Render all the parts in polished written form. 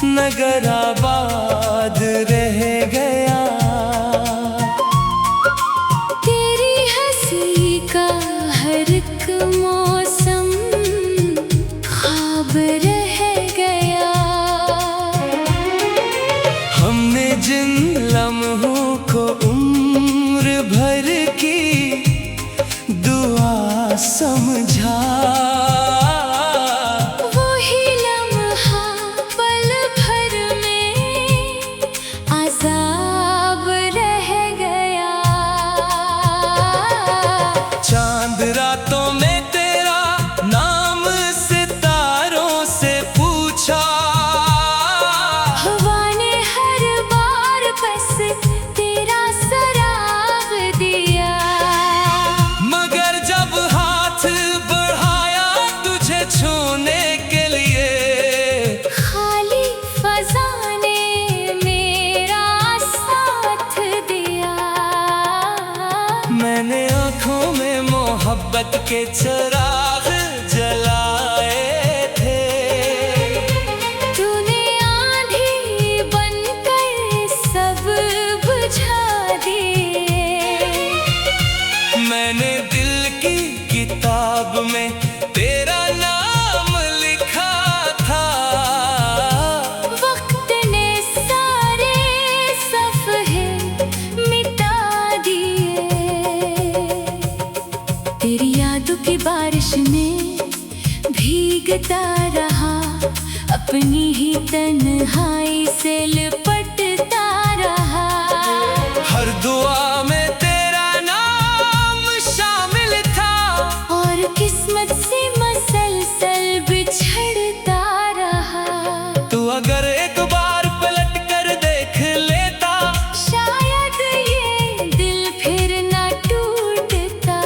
नगर आबाद रह गया। तेरी हंसी का हर एक मौसम ख्वाब रह गया। हमने जिन लम्हों को उम्र भर की दुआ समझा, वही लम्हा पल भर में अज़ाब रह गया। चांद रातों में तेरा नाम सितारों से पूछा, हवा ने हर बार बस तेरा सराग दिया। मगर जब हाथ बढ़ाया तुझे छूने के लिए, खाली फज़ा ने मेरा साथ दिया। मैंने आँखों में मोहब्बत के चिराग जलाए थे। तूने आंधी बनकर सब बुझा दिए। मैंने दिल की किताब में तेरा नाम लिखा था। वक्त ने सारे सफ़हे मिटा दिए। तेरी यादों की बारिश में भीगता रहा, अपनी ही तन्हाई से लिपटता रहा। हर दुआ में तेरा नाम शामिल था, और किस्मत से मसलसल बिछड़ता रहा। तू अगर एक बार पलट कर देख लेता, शायद ये दिल फिर न टूटता।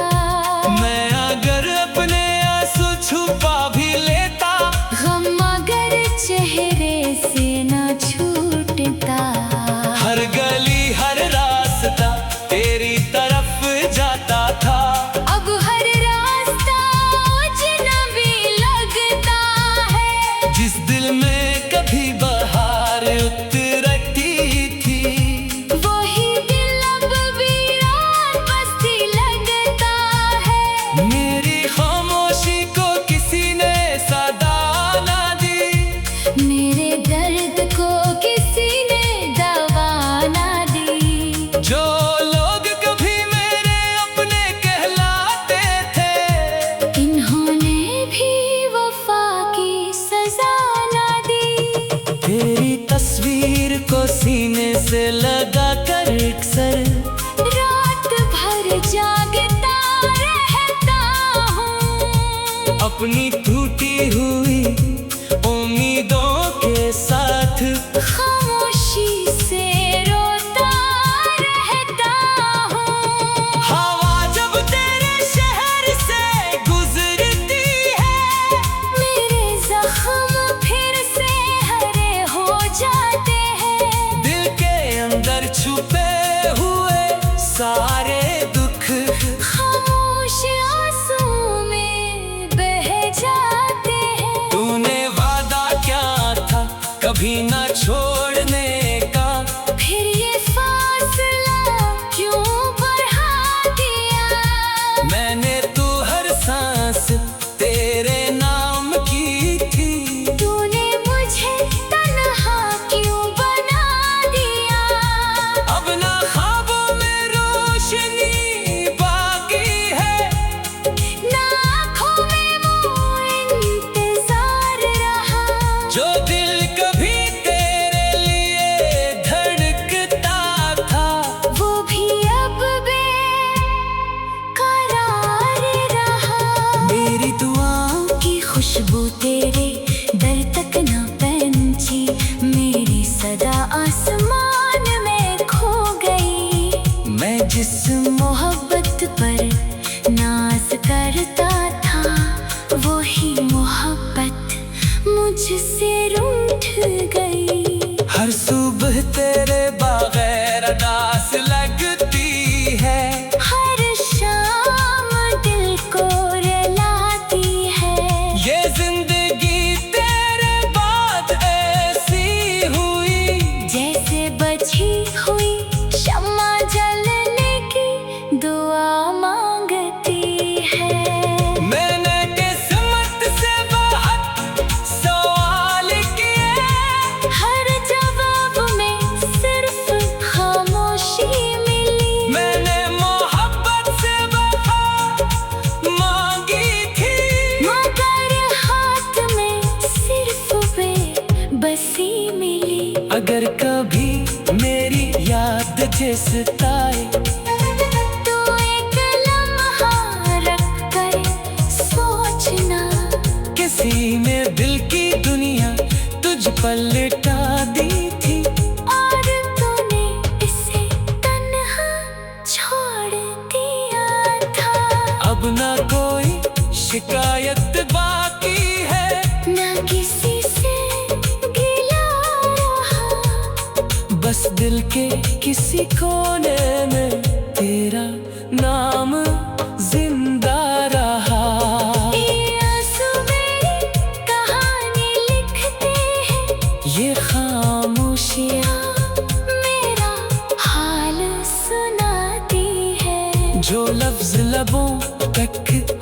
मैं अगर अपने आंसू छुपा भी लेता, गम अगर चेहरे से न छूटता। हर गली हर रास्ता तेरी तरफ जाता था। अब हर रास्ता अजनबी लगता है। जिस दिल में कभी बहार उतरती थी, वही दिल अब वीरान बस्ती लगता है। मेरी खामोशी को किसी ने सदा ना दी, मेरे दर्द को किसी ने दवा ना दी। जो लोग कभी मेरे अपने कहलाते थे, इन्होंने भी वफा की सजा ना दी। तेरी तस्वीर को सीने से लगा कर अक्सर रात भर जागता रहता हूँ। अपनी टूटी हुई उम्मीदों के साथ, खामोशी से रोता रहता हूँ। हवा जब तेरे शहर से गुजरती है, मेरे जख्म फिर से हरे हो जाते हैं। दिल के अंदर छुपे हुए सारे दुख खामोश आंसू में बह जाते हैं। तूने वादा क्या था कभी ना छोड़ने का, फिर ये फासला क्यों बढ़ा दिया। मैंने तू हर सांस तेरे नाम की थी। तूने मुझे तन्हा क्यों बना दिया। अब ना ख्वाबों में रोशनी बाकी है, ना आँखों में वो इंतजार रहा। जो दिल कभी तेरे मिली। अगर कभी मेरी याद तुझे सताए तो एक लम्हा रख कर सोचना, किसी ने दिल की दुनिया तुझ पर लिटा दी थी और तूने इसे तन्हा छोड़ दिया था। अब ना कोई शिकायत बाकी है, ना किसी से गिला रहा, बस दिल के किसी कोने में तेरा नाम जिंदा रहा। ये आंसू मेरी कहानी लिखते हैं, ये खामोशियाँ मेरा हाल सुनाती है। जो लफ्ज लबों तक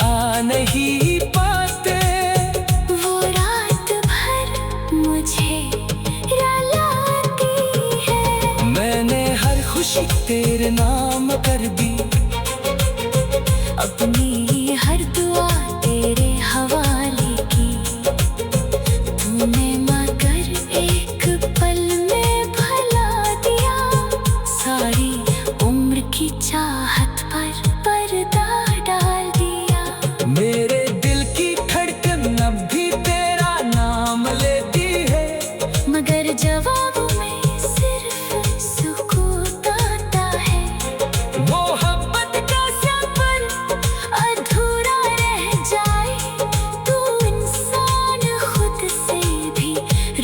आ नहीं पाते, वो रात भर मुझे रुलाती है। मैंने हर खुशी तेरे नाम कर दी, अपनी हर दुआ तेरे हवाले की। तूने मगर एक पल में भला दिया, सारी उम्र की चाहत पर पर्दा डाल दिया। मेरे दिल की धड़कन अब भी तेरा नाम लेती है, मगर जवाब में सिर्फ सुकूत आता है। मोहब्बत का सफर अधूरा रह जाए, तू इंसान खुद से भी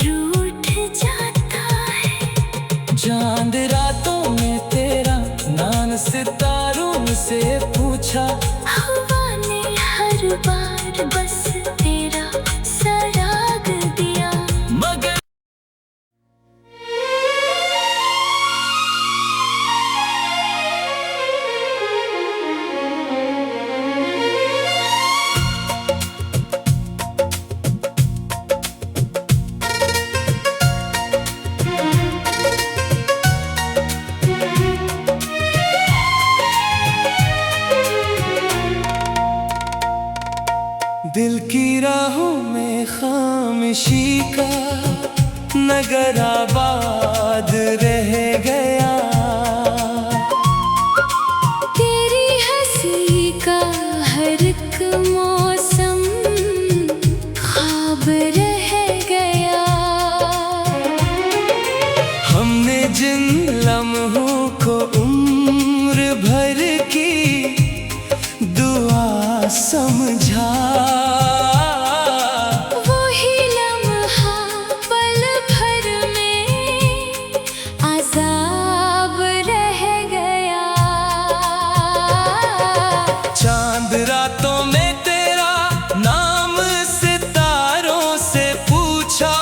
रूठ जाता है। चांद रातों में तेरा नाम सितारों से पूछा, हवा ने हर बार बस तेरा सराग दिया। मगर दिल की राहों में खामोशी का नगर आबाद रह गया। तेरी हंसी का हर एक मौसम ख्वाब रह गया। हमने जिन लम्हों को उम्र भर की दुआ समझा, वही लम्हा पल भर में अज़ाब रह गया। चांद रातों में तेरा नाम सितारों से पूछा,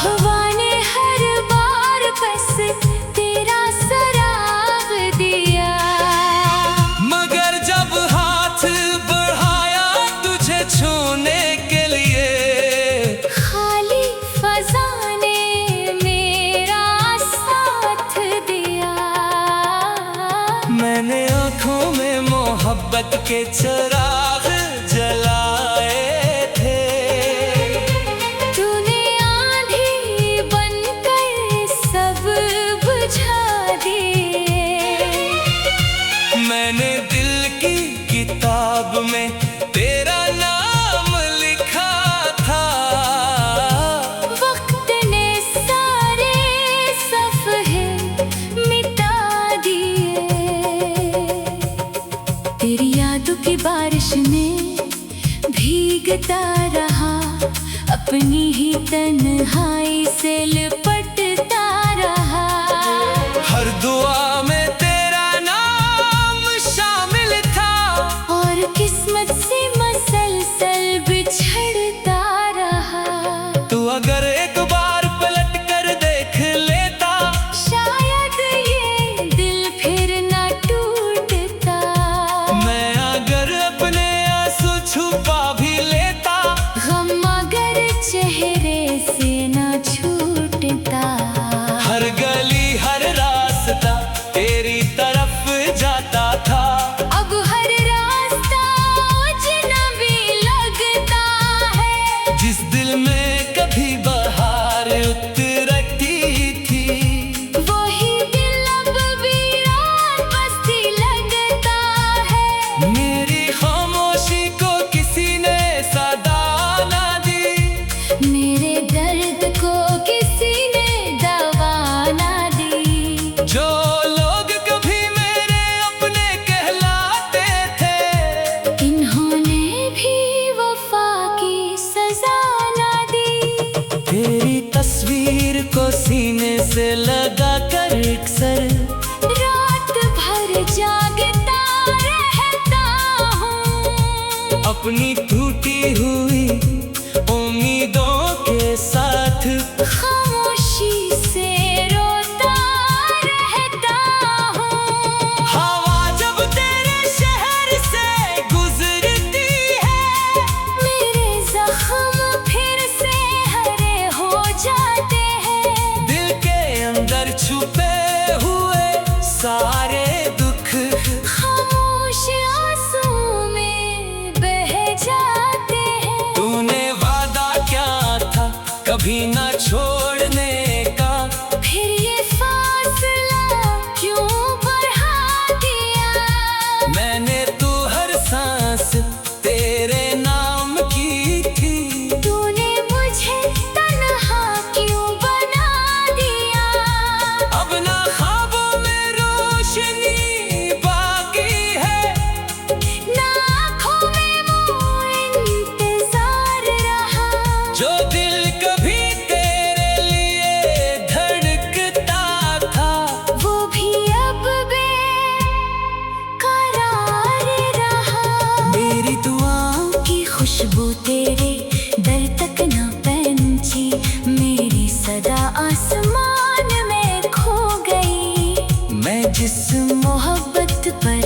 हवा ने हर बार बस तेरा सराग दिया। मगर जब हाथ बढ़ाया तुझे छूने के लिए, खाली फज़ा ने मेरा साथ दिया। मैंने आँखों में मोहब्बत के चिराग जलाए थे। तूने आंधी बनकर सब बुझा दिए। मैंने दिल की किताब में तेरा नाम लिखा था, वक्त ने सारे सफ़हे मिटा दिए। तेरी यादों की बारिश में भीगता रहा, अपनी ही तन्हाई से लिपटता रहा। हर दुआ में तेरा नाम शामिल था, और किस्मत से मसलसल बिछड़ता रहा। तू अगर एक बार पलट कर देख लेता, शायद ये दिल फिर ना टूटता। मैं अगर अपने आंसू छुपा भी लेता, गम अगर चेहरे से ना तुझसे लगा कर एक सर, रात भर जागता रहता हूँ, अपनी टूटी हुई उम्मीदों के साथ खामोशी से रोता रहता हूँ। हवा जब तेरे शहर से गुजरती है, मेरे जख्म फिर से हरे हो जाते हैं, दिल के अंदर छुपे हुए सारे दुख खामोश आंसू में बह जाते हैं। तूने वादा क्या था कभी ना छोड़ने का, फिर ये फासला क्यों बढ़ा दिया? मैंने तू हर सांस तेरे नाम की थी, तूने मुझे तन्हा क्यों बना दिया? अब ना ख्वाबों में रोशनी बाकी है, ना आँखों में वो इंतजार रहा, जो दिल कभी तेरे लिए धड़कता था, वो भी अब बेकरार रहा। मेरी दुआओं की खुशबू तेरे दर तक न पहुंची, मेरी सदा आसमान में खो गई। मैं जिस मोहब्बत पर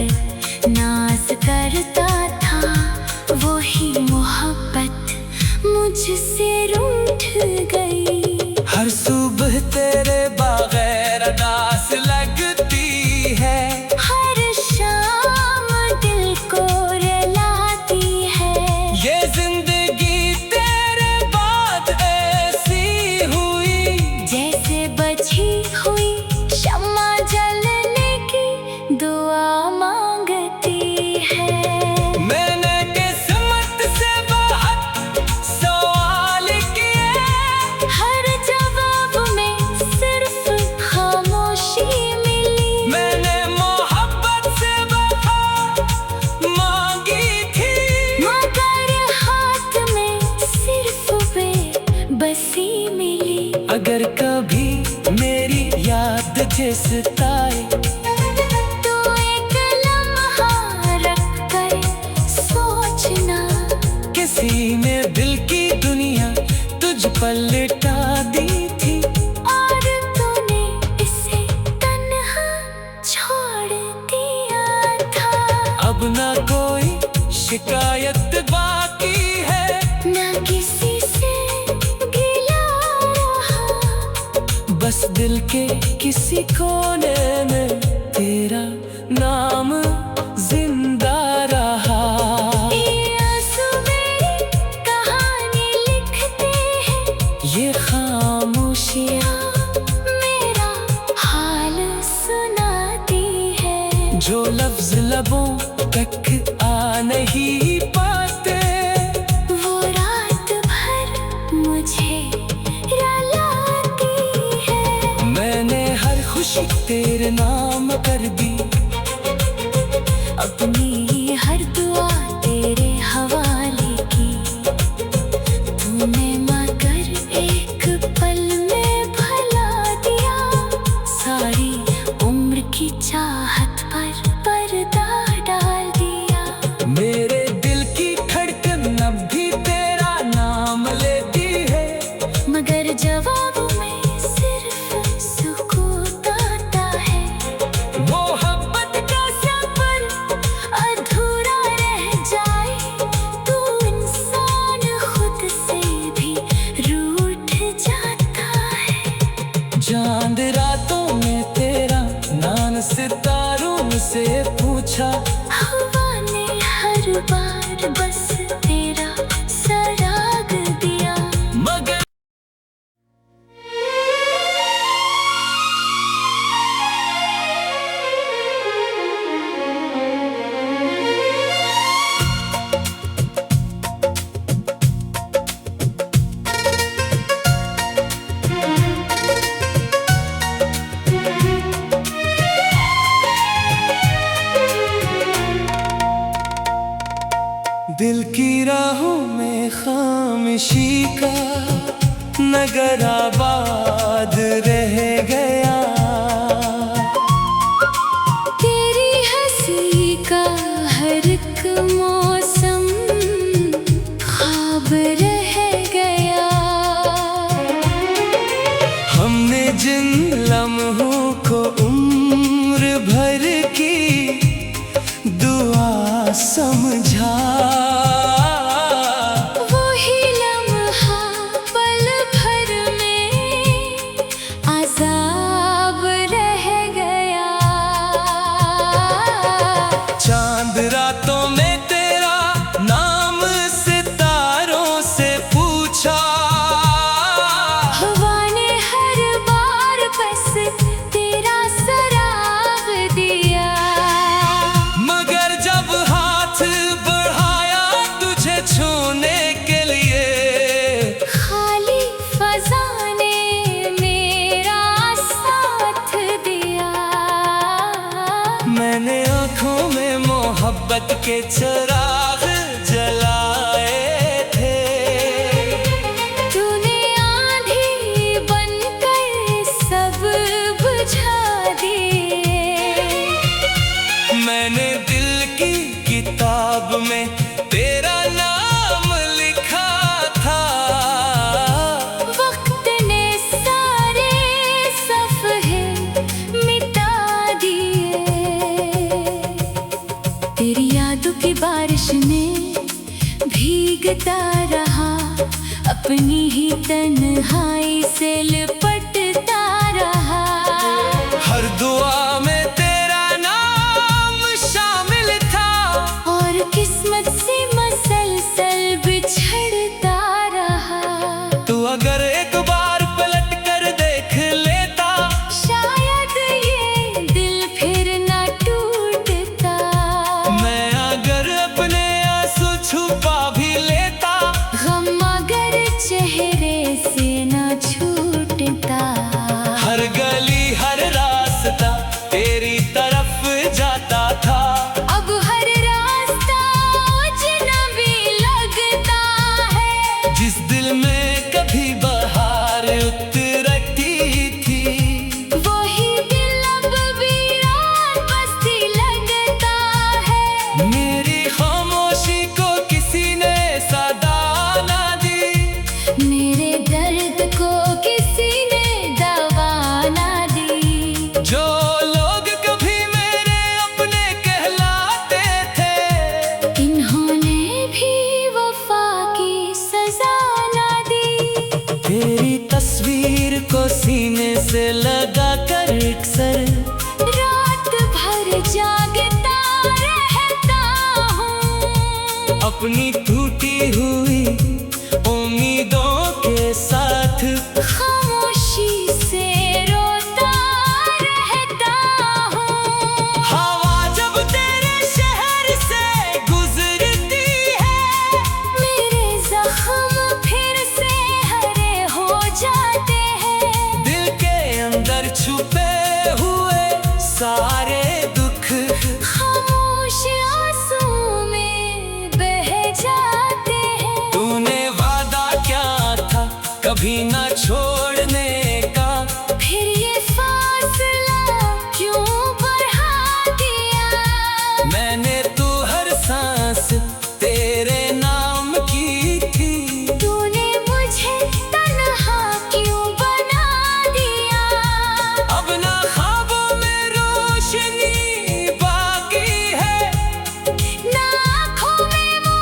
नाज करता था, वही मोहब्बत मुझसे रूठ गई। हर सुबह तेरे बगैर उदास लगती है, हर शाम दिल को रुलाती है, ये जिंदगी तेरे बाद ऐसी हुई, जैसे बची हुई शम्मा जलने की दुआ मांगती है। मैंने किस्मत से बहुत सवाल किए, हर जवाब में सिर्फ खामोशी मिली, मैंने मोहब्बत से वफा मांगी थी, मगर हाथ में सिर्फ बेबसी मिली। अगर कभी मेरी याद सताए, तो एक लम्हा रख कर सोचना, किसी ने दिल की दुनिया तुझ पर लिटा दी थी, और तूने इसे तन्हा छोड़ दिया था। अब ना कोई शिकायत बाकी है, न किसी से गिला रहा, बस दिल के किसी कोने में तेरा नाम जिंदा रहा। ये आंसू मेरी कहानी लिखते हैं, ये खामोशियाँ मेरा हाल सुनाती है, जो लफ्ज लबों तक आ नहीं पाते, वो रात भर मुझे रुलाती है। मैंने हर खुशी तेरे नाम कर दी, अपनी हर दुआ तेरे हवाले की, तूने मगर एक पल में भला दिया, सारी उम्र की चाहत पर पर्दा डाल दिया। मेरे दिल की धड़कन अब भी तेरा नाम लेती है, मगर जवाब में सिर्फ सुकूत आता है, मोहब्बत का सफर अधूरा रह जाए, तू इंसान खुद से भी रूठ जाता है। चांद रातों में तेरा नाम सितारों से पूछा, हवा ने हर बार बस तेरा सराग दिया, मगर नगर आबाद रह गया। तेरी हंसी का हर एक मौसम ख्वाब रह गया। हमने जिन लम्हों को उम्र भर की दुआ समझा, वही लम्हा पल भर में अज़ाब रह गया। चांद रातों में तेरा नाम सितारों से पूछा, हवा ने हर बार बस तेरा सराग दिया। मगर जब हाथ बढ़ाया तुझे छूने के लिए, खाली फज़ा ने मेरा साथ दिया। मैंने आँखों में मोहब्बत के चिराग जलाए थे। तूने आंधी बनकर सब बुझा दिए। मैंने दिल की किताब में तेरा नाम लिखा था। वक्त ने सारे सफ़हे मिटा दिए। तेरी यादों की बारिश में भीगता रहा, अपनी ही तन्हाई से लिपटता रहा। हर दुआ में तेरा नाम शामिल था, और किस्मत से मसलसल बिछड़ता रहा। तू अगर एक बार पलट कर देख लेता, शायद ये दिल फिर न टूटता। मैं अगर अपने आंसू छुपा भी लेता, गम अगर चेहरे से न छूटता। हर गली हर रास्ता तेरी तरफ जाता था। अब हर रास्ता अजनबी लगता है। जिस दिल में कभी बहार उतरती थी, वही दिल अब वीरान बस्ती लगता है। मेरी खामोशी को किसी ने सदा ना दी, मेरे दर्द को किसी ने दवा ना दी। जो लोग कभी मेरे अपने कहलाते थे, इन्होंने भी वफा की सजा ना दी। तेरी तस्वीर को सीने से लगा कर अक्सर रात भर जागता रहता हूँ। अपनी टूटी हुई उम्मीदों के साथ, खामोशी से रोता रहता हूँ। हवा जब तेरे शहर से गुजरती है, मेरे जख्म फिर से हरे हो जाते हैं। दिल के अंदर छुपे हुए सारे दुख खामोश आंसू में बह जाते हैं। तूने वादा क्या था कभी ना छोड़ने का, फिर ये फासला क्यों बढ़ा दिया। मैंने तो हर सांस तेरे नाम की थी। तूने मुझे तन्हा क्यों बना दिया। अब ना ख्वाबों में रोशनी बाकी है, ना आँखों में वो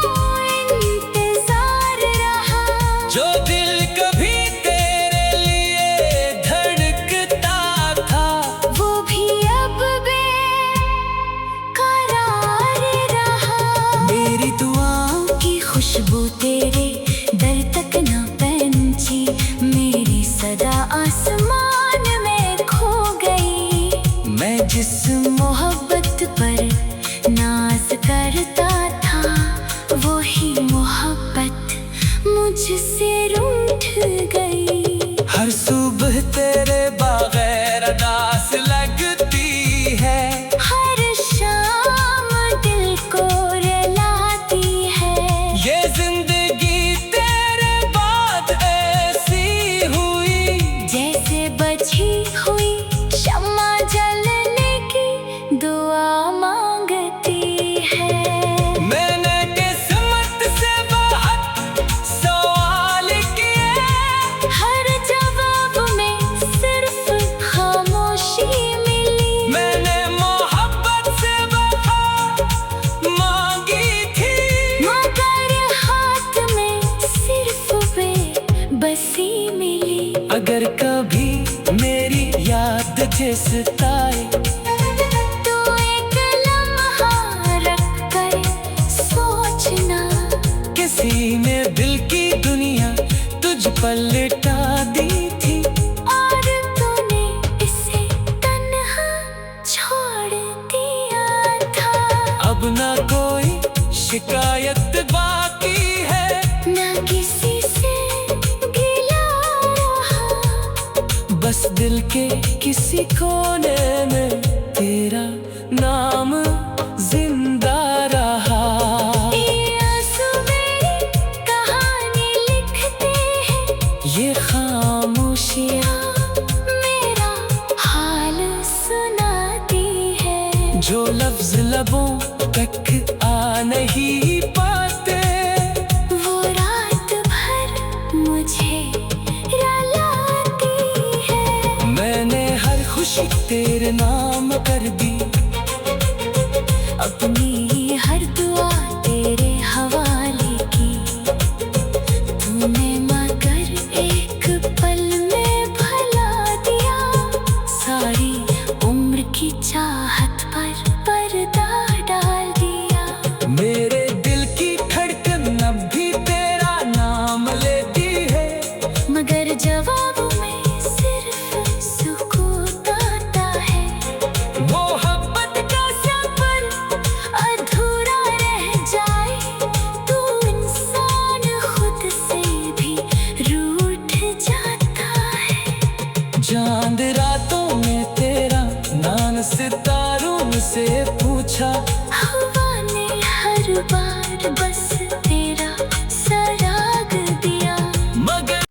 इंतजार रहा। जो दिल कभी तेरे लिए धड़कता था, वो भी अब बेकरार रहा। मेरी दुआओं की खुशबू तेरे दर तक न पहुंची। मेरी सदा आसमान में खो गई। मैं जिस मोहब्बत पर नाज करता था, वही मोहब्बत मुझसे रूठ गई। हर सुबह तेरे बगैर अदास लगती है, हर शाम दिल को रुलाती है। ये जिंदगी तेरे बाद ऐसी कभी मेरी याद जे सताए, तो एक लम्हा रख कर सोचना, किसी ने दिल की दुनिया तुझ पर लिटा दी थी, और तूने इसे तन्हा छोड़ दिया था। अब ना कोई शिकायत बाकी है, न किसी से गिला रहा, बस दिल के किसी कोने में तेरा नाम जिंदा रहा। ये आंसू मेरी कहानी लिखते हैं, ये खामोशियाँ मेरा हाल सुनाती है। जो लफ्ज लबों तक आ नहीं पाते, वो रात भर मुझे रुलाती है। मैंने हर खुशी तेरे नाम कर दी, अपनी हर दुआ तेरे हवाले की, तूने मगर एक पल में भला दिया, सारी उम्र की चाहत पर पर्दा डाल दिया। मेरे दिल की धड़कन अब भी तेरा नाम लेती है, मगर जवाब में सिर्फ सुकूत आता है। मोहब्बत का सफर अधूरा रह जाए, तू इंसान खुद से भी रूठ जाता है। चांद रातों में तेरा नाम सितारों से पूछा, हवा ने हर बार बस तेरा सराग दिया, मगर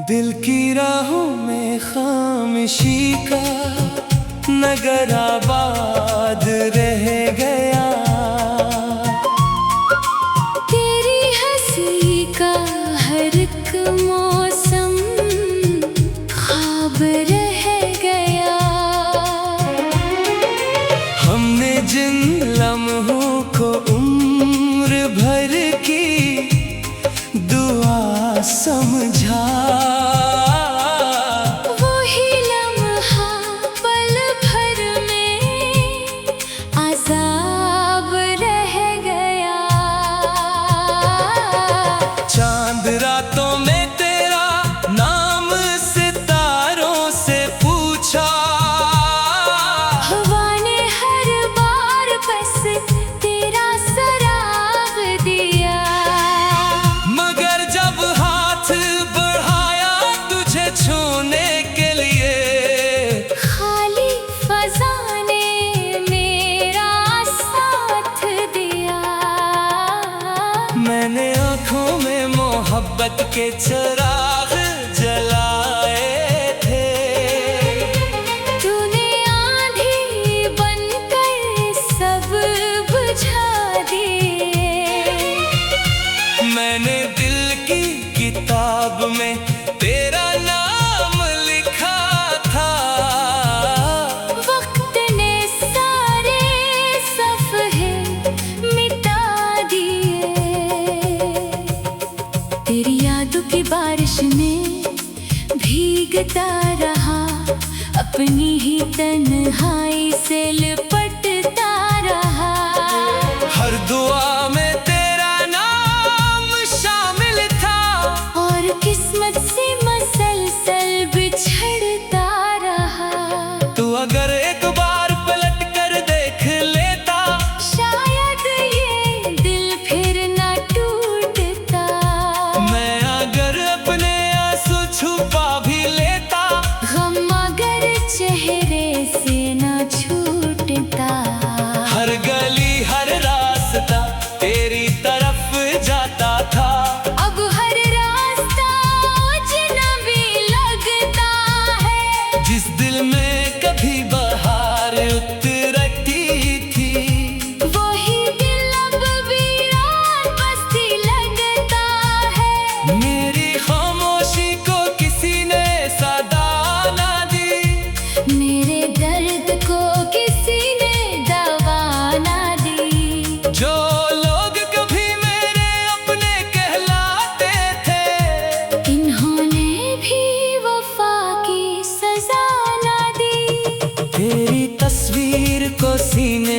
दिल की राहों में खामोशी का नगर आबाद रह गया, तेरी हंसी का हर एक मौसम ख्वाब रह गया। हमने जिन लम्हों को उम्र भर की दुआ समझा, वही लम्हा पल भर में अज़ाब रह गया। चांद रातों में तेरा नाम सितारों से पूछा, हवा ने हर बार बस तेरा सराग दिया, मगर जब हाथ बढ़ाया तुझे छूने के लिए, खाली फज़ा ने मेरा साथ दिया। मैंने आँखों में मोहब्बत के चिराग जलाए थे, तूने आंधी बनकर सब बुझा दिए। मैंने दिल की किताब में तेरा नाम लिखा था, वक्त ने सारे सफ़हे मिटा दिए। तेरी यादों की बारिश में भीगता रहा, अपनी ही तन्हाई से लिपटता रहा। हर दुआ में तेरा नाम शामिल था, और किस्मत से मसलसल बिछड़ता रहा। तू अगर एक बार पलट कर देख लेता, शायद ये दिल फिर न टूटता। मैं अगर अपने आंसू छुपा भी लेता, गम अगर चेहरे से न छूटता।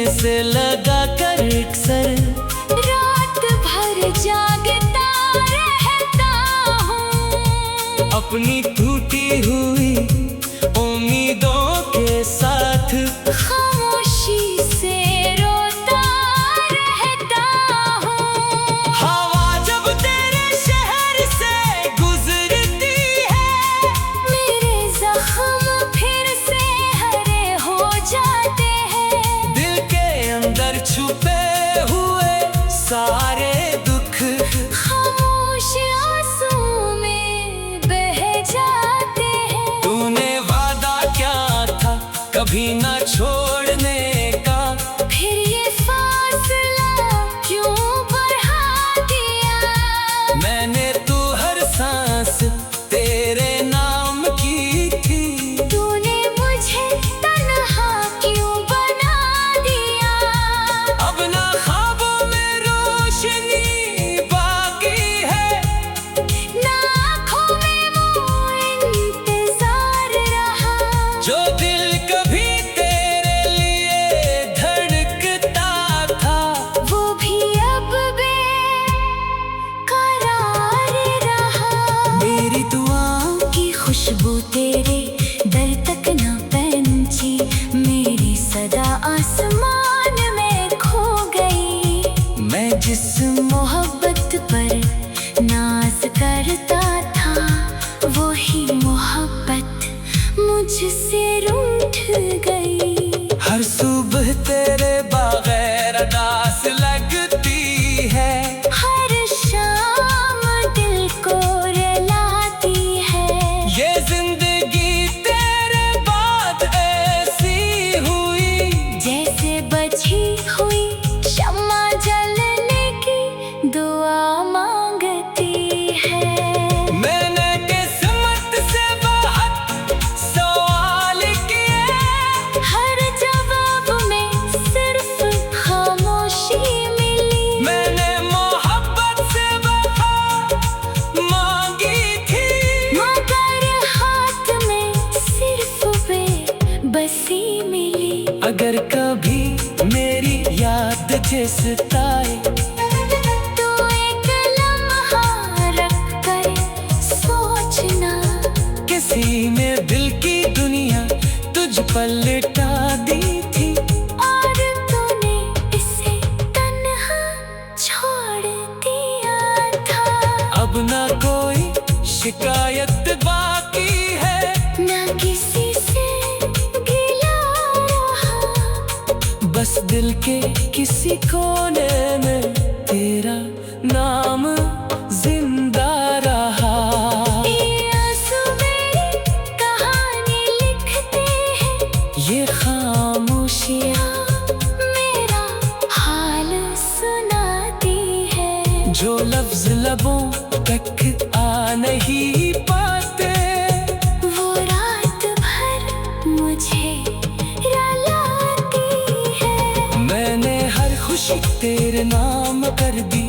से लगा कर अक्सर रात भर जागता रहता हूँ, अपनी टूटी हुई उम्मीदों के साथ खामोशी से रोता रहता हूँ। हवा जब तेरे शहर से गुजरती है, मेरे जख्म फिर से हरे हो जाते हैं। दिल के अंदर छुपे हुए सारे दुख खामोश आंसू में बह जाते हैं। तूने वादा क्या था कभी ना छोड़ने का, फिर ये फासला क्यों बढ़ा दिया। मैंने तो हर सांस तेरे नाम की थी। तूने मुझे तन्हा क्यों बना दिया। अब ना ख्वाबों में रोशनी बाकी है, ना आँखों में वो इंतजार रहा। जो दिल कभी तेरे लिए धड़कता था, वो भी अब बेकरार रहा। मेरी दुआओं की खुशबू तेरे दर तक न पहुंची, मेरी सदा आसमान में खो गई। मैं जिस मोहब्बत पर नाज करता था, वही मोहब्बत मुझसे रूठ गई। हर सुबह तेरे बगैर उदास लगती है, हर शाम दिल को रुलाती है। ये जिंदगी तेरे बाद ऐसी हुई, जैसे बची हुई शम्मा जलने की दुआ मांगती है। मैंने किस्मत से बहुत सवाल किए, हर जवाब में सिर्फ खामोशी मिली। मैंने मोहब्बत से वफा मांगी थी, मगर हाथ में सिर्फ बेबसी मिली। अगर कभी मेरी याद सताए, तो एक लम्हा रख कर सोचना, किसी ने दिल की दुनिया तुझ पर लिटा दी थी। और तूने इसे तन्हा छोड़ दिया था। अब ना कोई शिकायत बाकी है, न किसी से गिला रहा। बस दिल के किसी कोने में तेरा नाम जिंदा रहा। ये आंसू मेरी कहानी लिखते हैं, ये खामोशियाँ मेरा हाल सुनाती है। जो लफ्ज लबों तक आ नहीं पाते, वो रात भर मुझे रुलाती है। मैंने हर खुशी तेरे नाम कर दी।